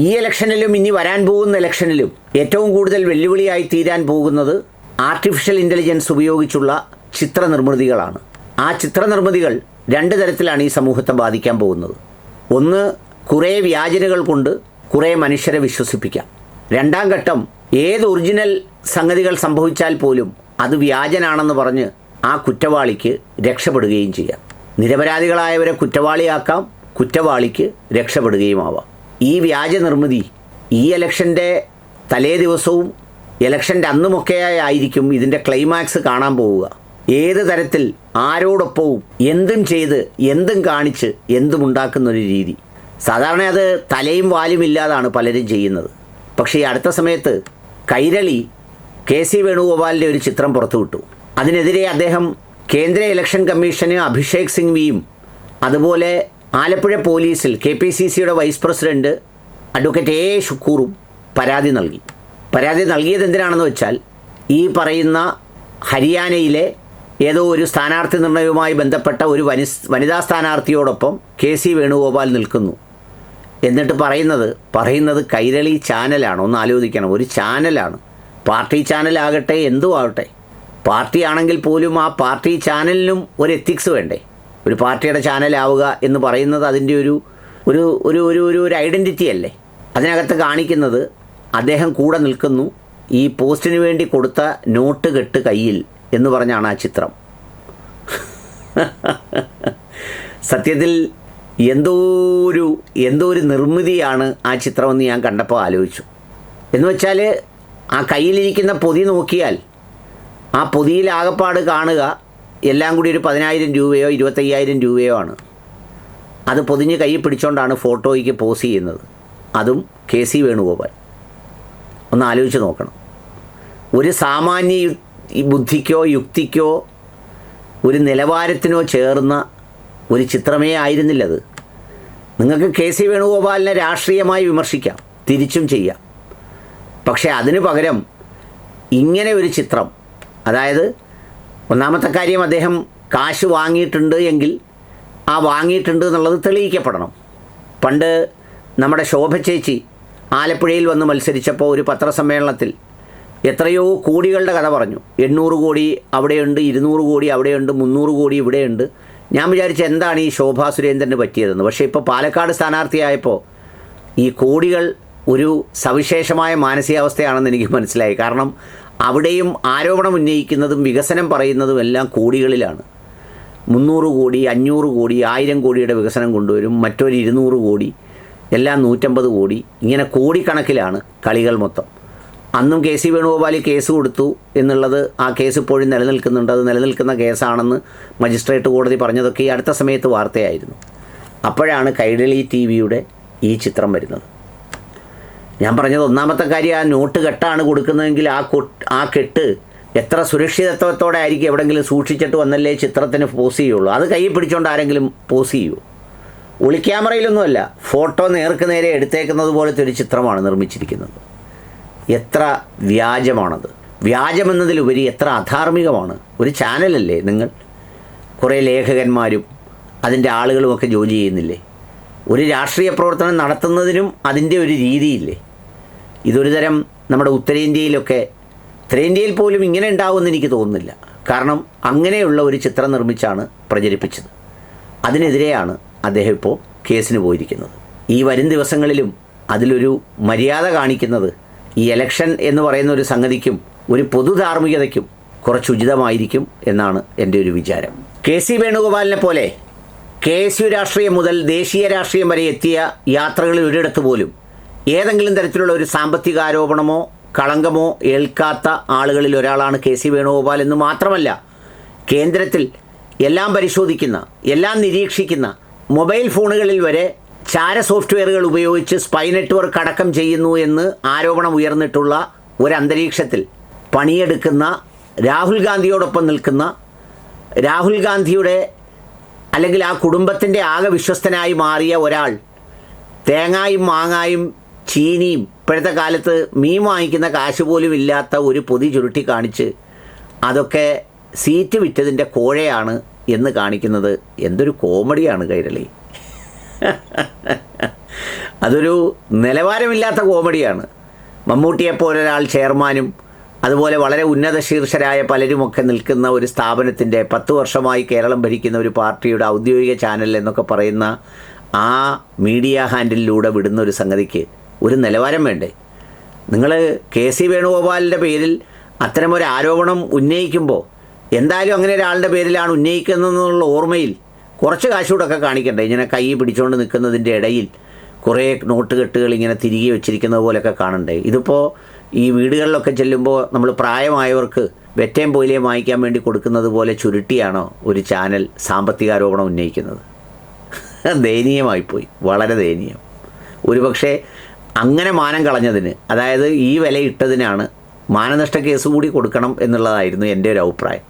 ഈ ഇലക്ഷനിലും ഇനി വരാൻ പോകുന്ന ഇലക്ഷനിലും ഏറ്റവും കൂടുതൽ വെല്ലുവിളിയായി തീരാൻ പോകുന്നത് ആർട്ടിഫിഷ്യൽ ഇൻ്റലിജൻസ് ഉപയോഗിച്ചുള്ള ചിത്രനിർമ്മിതികളാണ്. ആ ചിത്രനിർമ്മിതികൾ രണ്ട് തരത്തിലാണ് ഈ സമൂഹത്തെ ബാധിക്കാൻ പോകുന്നത്. ഒന്ന്, കുറേ വ്യാജനുകൾ കൊണ്ട് കുറേ മനുഷ്യരെ വിശ്വസിപ്പിക്കാം. രണ്ടാം ഘട്ടം, ഏത് ഒറിജിനൽ സംഗതികൾ സംഭവിച്ചാൽ പോലും അത് വ്യാജനാണെന്ന് പറഞ്ഞ് ആ കുറ്റവാളിക്ക് രക്ഷപ്പെടുകയും ചെയ്യാം. നിരപരാധികളായവരെ കുറ്റവാളിയാക്കാം, കുറ്റവാളിക്ക് രക്ഷപ്പെടുകയുമാവാം. ഈ വ്യാജ നിർമ്മിതി ഈ ഇലക്ഷൻ്റെ തലേ ദിവസവും ഇലക്ഷൻ്റെ അന്നുമൊക്കെ ആയിരിക്കും ഇതിൻ്റെ ക്ലൈമാക്സ് കാണാൻ പോവുക. ഏത് തരത്തിൽ ആരോടൊപ്പവും എന്തും ചെയ്ത് എന്തും കാണിച്ച് എന്തും ഉണ്ടാക്കുന്നൊരു രീതി. സാധാരണ അത് തലയും വാലും ഇല്ലാതാണ് പലരും ചെയ്യുന്നത്. പക്ഷേ ഈ അടുത്ത സമയത്ത് കൈരളി KC വേണുഗോപാലിൻ്റെ ഒരു ചിത്രം പുറത്തുവിട്ടു. അതിനെതിരെ അദ്ദേഹം കേന്ദ്ര ഇലക്ഷൻ കമ്മീഷന് അഭിഷേക് സിംഗ്വിയും അതുപോലെ ആലപ്പുഴ പോലീസിൽ KPCCയുടെ വൈസ് പ്രസിഡന്റ് അഡ്വക്കേറ്റ് A ഷുക്കൂറും പരാതി നൽകി. പരാതി നൽകിയത് എന്തിനാണെന്ന് വെച്ചാൽ, ഈ പറയുന്ന ഹരിയാനയിലെ ഏതോ ഒരു സ്ഥാനാർത്ഥി നിർണയവുമായി ബന്ധപ്പെട്ട ഒരു വനിതാ സ്ഥാനാർത്ഥിയോടൊപ്പം KC വേണുഗോപാൽ നിൽക്കുന്നു എന്നിട്ട് പറയുന്നത് കൈരളി ചാനലാണ്. ഒന്ന് ആലോചിക്കണം, ഒരു ചാനലാണ്. പാർട്ടി ചാനലാകട്ടെ എന്തും ആകട്ടെ, പാർട്ടി ആണെങ്കിൽ പോലും ആ പാർട്ടി ചാനലിനും ഒരു എത്തിക്സ് വേണ്ടേ? ഒരു പാർട്ടിയുടെ ചാനലാവുക എന്ന് പറയുന്നത് അതിൻ്റെ ഒരു ഒരു ഒരു ഒരു ഒരു ഒരു ഐഡൻറ്റിറ്റി അല്ലേ? അതിനകത്ത് കാണിക്കുന്നത് അദ്ദേഹം കൂടെ നിൽക്കുന്നു, ഈ പോസ്റ്റിന് വേണ്ടി കൊടുത്ത നോട്ട് കെട്ട് കയ്യിൽ എന്ന് പറഞ്ഞാണ് ആ ചിത്രം. സത്യത്തിൽ എന്തോ ഒരു നിർമ്മിതിയാണ് ആ ചിത്രമെന്ന് ഞാൻ കണ്ടപ്പോൾ ആലോചിച്ചു. എന്ന് വെച്ചാൽ ആ കയ്യിലിരിക്കുന്ന പൊതി നോക്കിയാൽ ആ പൊതിയിൽ ആകപ്പാട് കാണുക എല്ലാം കൂടി ഒരു 10,000 രൂപയോ 25,000 രൂപയോ ആണ്. അത് പൊതിഞ്ഞ് കൈ പിടിച്ചുകൊണ്ടാണ് ഫോട്ടോയ്ക്ക് പോസ് ചെയ്യുന്നത്. അതും KC വേണുഗോപാൽ. ഒന്ന് ആലോചിച്ച് നോക്കണം. ഒരു സാമാന്യ ബുദ്ധിക്കോ യുക്തിക്കോ ഒരു നിലവാരത്തിനോ ചേർന്ന ഒരു ചിത്രമേ ആയിരുന്നില്ലത്. നിങ്ങൾക്ക് KC വേണുഗോപാലിനെ രാഷ്ട്രീയമായി വിമർശിക്കാം, തിരിച്ചും ചെയ്യാം. പക്ഷേ അതിനു പകരം ഇങ്ങനെ ഒരു ചിത്രം, അതായത് ഒന്നാമത്തെ കാര്യം, അദ്ദേഹം കാശ് വാങ്ങിയിട്ടുണ്ട് എങ്കിൽ ആ വാങ്ങിയിട്ടുണ്ട് എന്നുള്ളത് തെളിയിക്കപ്പെടണം. പണ്ട് നമ്മുടെ ശോഭ ചേച്ചി ആലപ്പുഴയിൽ വന്ന് മത്സരിച്ചപ്പോൾ ഒരു പത്രസമ്മേളനത്തിൽ എത്രയോ കോടികളുടെ കഥ പറഞ്ഞു. 800 കോടി അവിടെയുണ്ട്, 200 കോടി അവിടെയുണ്ട്, 300 കോടി ഇവിടെയുണ്ട്. ഞാൻ വിചാരിച്ച എന്താണ് ഈ ശോഭാ സുരേന്ദ്രന് പറ്റിയതെന്ന്. പക്ഷേ ഇപ്പോൾ പാലക്കാട് സ്ഥാനാർത്ഥിയായപ്പോൾ ഈ കോടികൾ ഒരു സവിശേഷമായ മാനസികാവസ്ഥയാണെന്ന് എനിക്ക് മനസ്സിലായി. കാരണം അവിടെയും ആരോപണം ഉന്നയിക്കുന്നതും വികസനം പറയുന്നതും എല്ലാം കോടികളിലാണ്. 300 കോടി, 500 കോടി, 1000 കോടിയുടെ വികസനം കൊണ്ടുവരും, മറ്റൊരു 200 കോടി, എല്ലാം 150 കോടി, ഇങ്ങനെ കോടിക്കണക്കിലാണ് കളികൾ മൊത്തം. അന്നും KC വേണുഗോപാൽ കേസ് കൊടുത്തു എന്നുള്ളത്, ആ കേസ് ഇപ്പോഴും നിലനിൽക്കുന്നുണ്ട്. അത് നിലനിൽക്കുന്ന കേസാണെന്ന് മജിസ്ട്രേറ്റ് കോടതി പറഞ്ഞതൊക്കെ ഈ അടുത്ത സമയത്ത് വാർത്തയായിരുന്നു. അപ്പോഴാണ് കൈരളി TVയുടെ ഈ ചിത്രം വരുന്നത്. ഞാൻ പറഞ്ഞത്, ഒന്നാമത്തെ കാര്യം, ആ നോട്ട് കെട്ടാണ് കൊടുക്കുന്നതെങ്കിൽ ആ കെട്ട് എത്ര സുരക്ഷിതത്വത്തോടെ ആയിരിക്കും എവിടെയെങ്കിലും സൂക്ഷിച്ചിട്ട് വന്നല്ലേ ചിത്രത്തിന് പോസ് ചെയ്യുള്ളൂ. അത് കൈ പിടിച്ചുകൊണ്ട് ആരെങ്കിലും പോസ് ചെയ്യുമോ? ഒളിക്യാമറയിലൊന്നുമല്ല, ഫോട്ടോ നേർക്ക് നേരെ എടുത്തേക്കുന്നത് പോലത്തെ ഒരു ചിത്രമാണ് നിർമ്മിച്ചിരിക്കുന്നത്. എത്ര വ്യാജമാണത്! വ്യാജമെന്നതിലുപരി എത്ര അധാർമികമാണ്. ഒരു ചാനലല്ലേ നിങ്ങൾ? കുറേ ലേഖകന്മാരും അതിൻ്റെ ആളുകളുമൊക്കെ ജോലി ചെയ്യുന്നില്ലേ? ഒരു രാഷ്ട്രീയ പ്രവർത്തനം നടത്തുന്നതിനും അതിൻ്റെ ഒരു രീതിയില്ലേ? ഇതൊരു തരം നമ്മുടെ ഉത്തരേന്ത്യയിൽ പോലും ഇങ്ങനെ ഉണ്ടാവുമെന്ന് എനിക്ക് തോന്നുന്നില്ല. കാരണം അങ്ങനെയുള്ള ഒരു ചിത്രം നിർമ്മിച്ചാണ് പ്രചരിപ്പിച്ചത്. അതിനെതിരെയാണ് അദ്ദേഹം ഇപ്പോൾ കേസിന് പോയിരിക്കുന്നത്. ഈ വരും ദിവസങ്ങളിലും അതിലൊരു മര്യാദ കാണിക്കുന്നത് ഈ ഇലക്ഷൻ എന്ന് പറയുന്ന ഒരു സംഗതിക്കും ഒരു പൊതുധാർമ്മികതയ്ക്കും കുറച്ച് ഉചിതമായിരിക്കും എന്നാണ് എൻ്റെ ഒരു വിചാരം. KC വേണുഗോപാലിനെ പോലെ KSU രാഷ്ട്രീയം മുതൽ ദേശീയ രാഷ്ട്രീയം വരെ എത്തിയ യാത്രകളിൽ ഒരിടത്ത് പോലും ഏതെങ്കിലും തരത്തിലുള്ള ഒരു സാമ്പത്തിക ആരോപണമോ കളങ്കമോ ഏൽക്കാത്ത ആളുകളിൽ ഒരാളാണ് KC വേണുഗോപാൽ എന്ന് മാത്രമല്ല, കേന്ദ്രത്തിൽ എല്ലാം പരിശോധിക്കുന്ന, എല്ലാം നിരീക്ഷിക്കുന്ന, മൊബൈൽ ഫോണുകളിൽ വരെ ചാര സോഫ്റ്റ്വെയറുകൾ ഉപയോഗിച്ച് സ്പൈ നെറ്റ്വർക്ക് അടക്കം ചെയ്യുന്നു എന്ന് ആരോപണം ഉയർന്നിട്ടുള്ള ഒരന്തരീക്ഷത്തിൽ പണിയെടുക്കുന്ന, രാഹുൽ ഗാന്ധിയോടൊപ്പം നിൽക്കുന്ന, രാഹുൽ ഗാന്ധിയുടെ അല്ലെങ്കിൽ ആ കുടുംബത്തിൻ്റെ ആകെ വിശ്വസ്തനായി മാറിയ ഒരാൾ തേങ്ങായും മാങ്ങായും ചീനിയും ഇപ്പോഴത്തെ കാലത്ത് മീൻ വാങ്ങിക്കുന്ന കാശ് പോലും ഇല്ലാത്ത ഒരു പൊതി ചുരുട്ടി കാണിച്ച് അതൊക്കെ സീറ്റ് വിറ്റതിൻ്റെ കോഴയാണ് എന്ന് കാണിക്കുന്നത് എന്തൊരു കോമഡിയാണ് കൈരളി. അതൊരു നിലവാരമില്ലാത്ത കോമഡിയാണ്. മമ്മൂട്ടിയെപ്പോലൊരാൾ ചെയർമാനും അതുപോലെ വളരെ ഉന്നത ശീർഷരായ പലരുമൊക്കെ നിൽക്കുന്ന ഒരു സ്ഥാപനത്തിൻ്റെ 10 വർഷമായി കേരളം ഭരിക്കുന്ന ഒരു പാർട്ടിയുടെ ഔദ്യോഗിക ചാനൽ എന്നൊക്കെ പറയുന്ന ആ മീഡിയ ഹാൻഡിലൂടെ വിടുന്ന ഒരു സംഗതിക്ക് ഒരു നിലവാരം വേണ്ടേ? നിങ്ങൾ KC വേണുഗോപാലിൻ്റെ പേരിൽ അത്തരമൊരു ആരോപണം ഉന്നയിക്കുമ്പോൾ എന്തായാലും അങ്ങനെ ഒരാളുടെ പേരിലാണ് ഉന്നയിക്കുന്നതെന്നുള്ള ഓർമ്മയിൽ കുറച്ച് കാശുകൂടൊക്കെ കാണിക്കണ്ടേ? ഇങ്ങനെ കൈ പിടിച്ചുകൊണ്ട് നിൽക്കുന്നതിൻ്റെ ഇടയിൽ കുറേ നോട്ട് കെട്ടുകൾ ഇങ്ങനെ തിരികെ വെച്ചിരിക്കുന്നത് പോലെയൊക്കെ കാണണ്ടേ? ഇതിപ്പോൾ ഈ വീടുകളിലൊക്കെ ചെല്ലുമ്പോൾ നമ്മൾ പ്രായമായവർക്ക് വെറ്റയും പോയിലയും വാങ്ങിക്കാൻ വേണ്ടി കൊടുക്കുന്നത് പോലെ ചുരുട്ടിയാണോ ഒരു ചാനൽ സാമ്പത്തികാരോപണം ഉന്നയിക്കുന്നത്? ദയനീയമായിപ്പോയി, വളരെ ദയനീയം. ഒരുപക്ഷെ അങ്ങനെ മാനം കളഞ്ഞതിന്, അതായത് ഈ വില ഇട്ടതിനാണ് മാനനഷ്ട കേസ് കൂടി കൊടുക്കണം എന്നുള്ളതായിരുന്നു എൻ്റെ ഒരു അഭിപ്രായം.